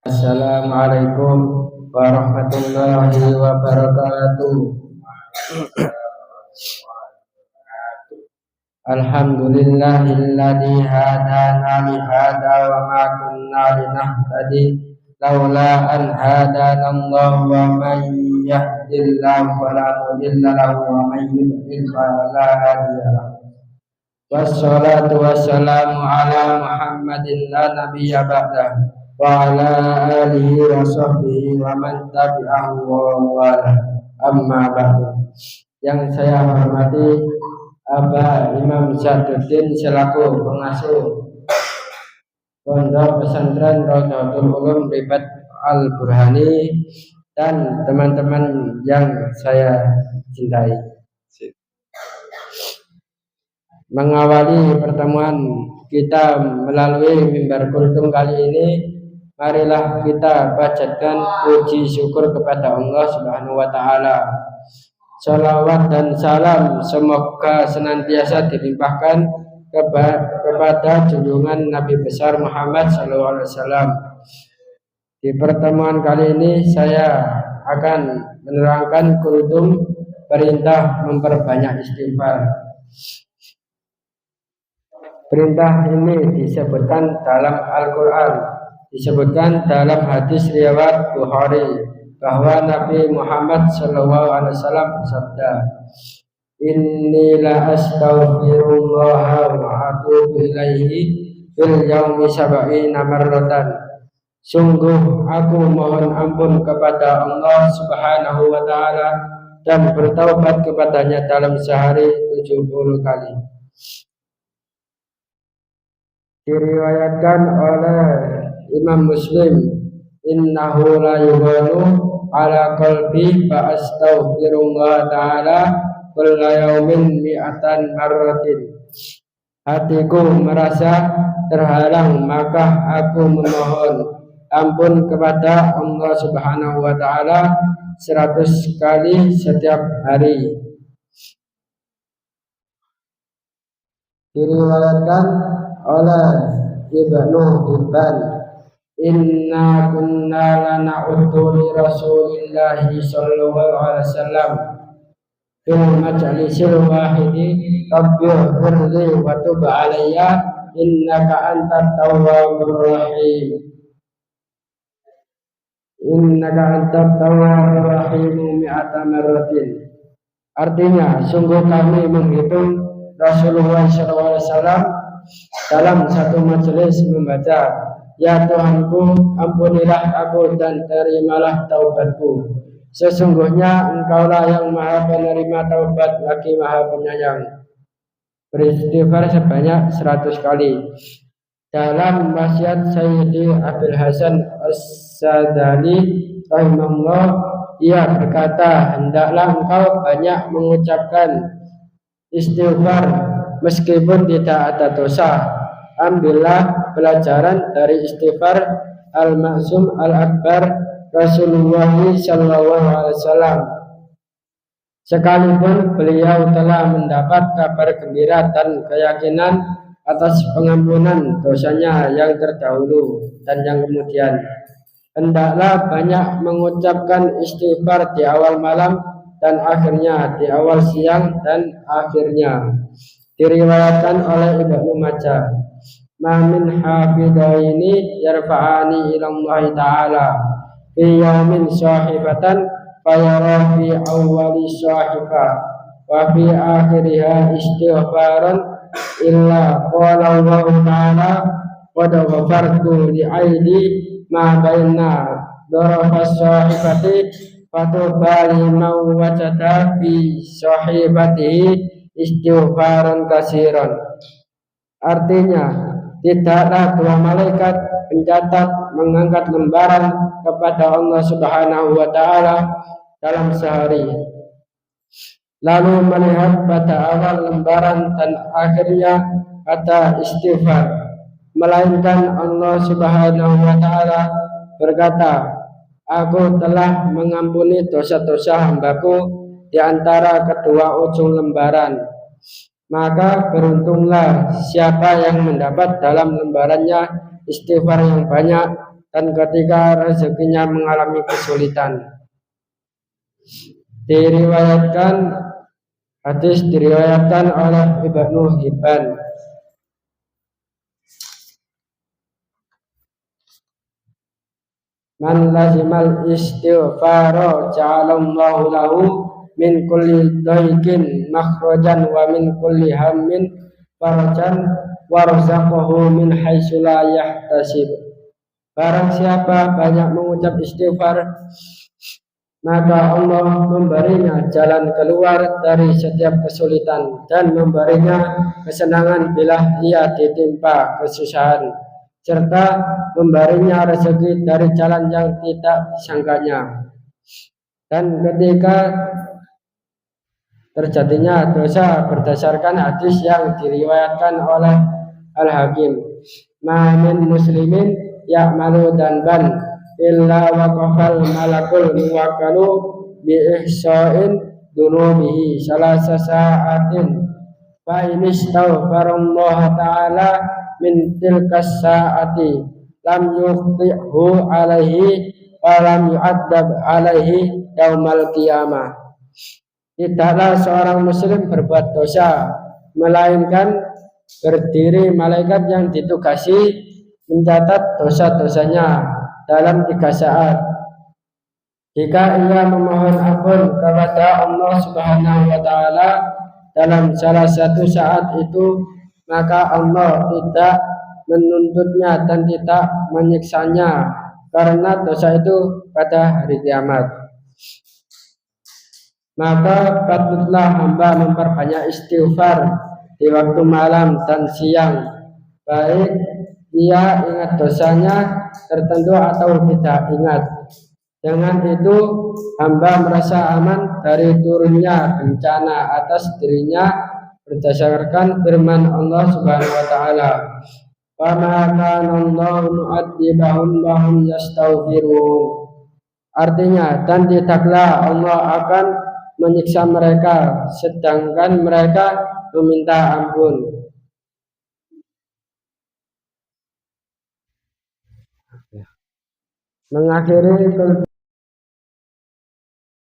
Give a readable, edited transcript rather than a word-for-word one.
Assalamualaikum warahmatullahi wabarakatuh. Alhamdulillahilladzi hadana li hada wa ma kunna linahtadi laula an hadana Allah wa man yahdillahu fala mudilla lahu wa man yudlil fala hadiya lahu. Wassalatu wassalamu ala Muhammadin la nabiyya ba'dah wa ala alihi wa sahbihi wa man tabi'ahu wa wala, amma ba'du. Yang saya hormati Aba Imam Zaduddin selaku pengasuh Pondok Pesantren Rodotul Ulum Ribat Al-Burhani dan teman-teman yang saya cintai. Mengawali pertemuan kita melalui mimbar kultum kali ini, marilah kita panjatkan puji syukur kepada Allah Subhanahu wa taala. Salawat dan salam semoga senantiasa dilimpahkan kepada junjungan Nabi besar Muhammad SAW. Di pertemuan kali ini saya akan menerangkan kultum perintah memperbanyak istighfar. Perintah ini disebutkan dalam Al-Quran, disebutkan dalam hadis riwayat Bukhari bahwa Nabi Muhammad SAW bersabda, "Inni la astaghfirullah wa atubu ilaihi fil yaumi sab'ina marratan." Sungguh aku mohon ampun kepada Allah Subhanahu wa taala dan bertaubat kepadanya dalam sehari 70 kali. Diriwayatkan oleh Imam Muslim, innahu la yughanu ala qalbi fa astaghfirullah ta'ala kulla yaumin mi'atan marratin. Hatiku merasa terhalang, maka aku memohon ampun kepada Allah Subhanahu wa taala 100 kali setiap hari. Diriwayatkan oleh Ibnu Hibban, inna kunna lana'uddu li Rasulillahi sallallahu alaihi wasallam fil majlisil wahidi rabbir firli wa tub alayya innaka antat tawwabur rahim. Innaka antat tawwabur rahim mi'ata marratin. Artinya, sungguh kami menghitung Rasulullah SAW dalam satu majelis membaca, "Ya Tuhanku, ampunilah aku dan terimalah taubatku. Sesungguhnya Engkaulah yang Maha Penerima taubat lagi Maha Penyayang." Beristighfar sebanyak 100 kali. Dalam wasiat Sayyidi Abdul Hasan As-Sadali rahimahullah, ia berkata, hendaklah engkau banyak mengucapkan istighfar meskipun tidak ada dosa. Ambillah pelajaran dari istighfar al-Ma'sum al-Akbar Rasulullah sallallahu alaihi wasallam. Sekalipun beliau telah mendapat kabar gembira dan keyakinan atas pengampunan dosanya yang terdahulu dan yang kemudian, hendaklah banyak mengucapkan istighfar di awal malam dan akhirnya, di awal siang dan akhirnya. Diriwayatkan oleh Ibnu Majah, "Ma min hafidaini yarfa'ani ila Allah Ta'ala fi yaumin sahifatan fayara fi awwali sahifa wa fi akhiriha istighfaran illa qala Allah Ta'ala qad ghafartu li aidi ma baina darafas sahifati fatubali man wajada fi sahifatihi istighfaran kasiran." Artinya, tidaklah dua malaikat pencatat mengangkat lembaran kepada Allah Subhanahu wa taala dalam sehari, lalu melihat pada awal lembaran dan akhirnya kata istighfar, melainkan Allah Subhanahu wa taala berkata, "Aku telah mengampuni dosa-dosa hambaku di antara kedua ujung lembaran." Maka beruntunglah siapa yang mendapat dalam lembarannya istighfar yang banyak dan ketika rezekinya mengalami kesulitan. Hadis diriwayatkan oleh Ibnu Hibban. Man lazimal istighfara ja'alallahu lahu min kulli daikin makhrajan wa min kulli hammin farajan warzaqahu min haitsu la yahtasib. Barang siapa banyak mengucap istighfar, maka Allah memberinya jalan keluar dari setiap kesulitan dan memberinya kesenangan bila ia ditimpa kesusahan, serta memberinya rezeki dari jalan yang tidak disangkanya. Dan ketika terjadinya dosa berdasarkan hadis yang diriwayatkan oleh Al-Hakim, ma min muslimin ya'malu danban illa waqafal malakul muwakkalu bi ihsa'in dunubihi salasa sa'atin fa in istaghfarallaha ta'ala min tilkas sa'ati lam yuqti'hu alaihi wa lam yu'adzab alaihi yaumal qiyamah. Tidaklah seorang muslim berbuat dosa melainkan berdiri malaikat yang ditugasi mencatat dosa-dosanya dalam 3 saat. Jika ia memohon ampun kepada Allah Subhanahu wa taala dalam salah satu saat itu, maka Allah tidak menuntutnya dan tidak menyiksanya karena dosa itu pada hari kiamat. Maka patutlah hamba memperbanyak istighfar di waktu malam dan siang, baik ia ingat dosanya tertentu atau tidak ingat. Dengan itu hamba merasa aman dari turunnya bencana atas dirinya berdasarkan firman Allah Subhanahu wa taala, "Wa ma kana Allahu mu'adzibahum wa hum yastaghfirun." Artinya, dan tidaklah Allah akan menyiksa mereka sedangkan mereka meminta ampun. Mengakhiri